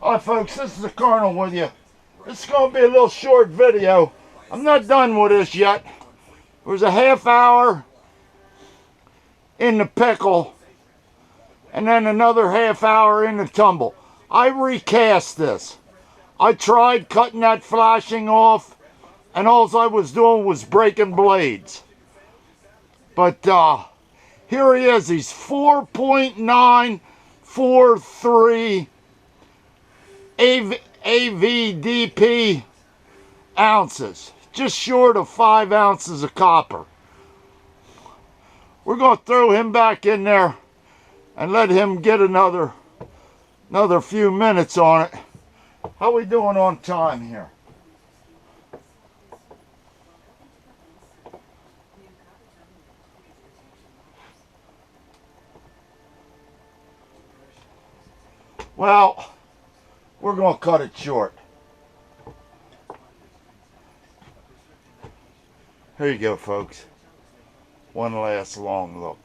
Alright folks, this is the Colonel with you. This is going to be a little short video. I'm not done with this yet. There's a half hour in the pickle and then another half hour in the tumble. I recast this. I tried cutting that flashing off and all I was doing was breaking blades. But here he is. He's 4.943 AVDP ounces, just short of 5 ounces of copper. We're going to throw him back in there and let him get another few minutes on it. How we doing on time here? Well, we're going to cut it short. Here you go, folks. One last long look.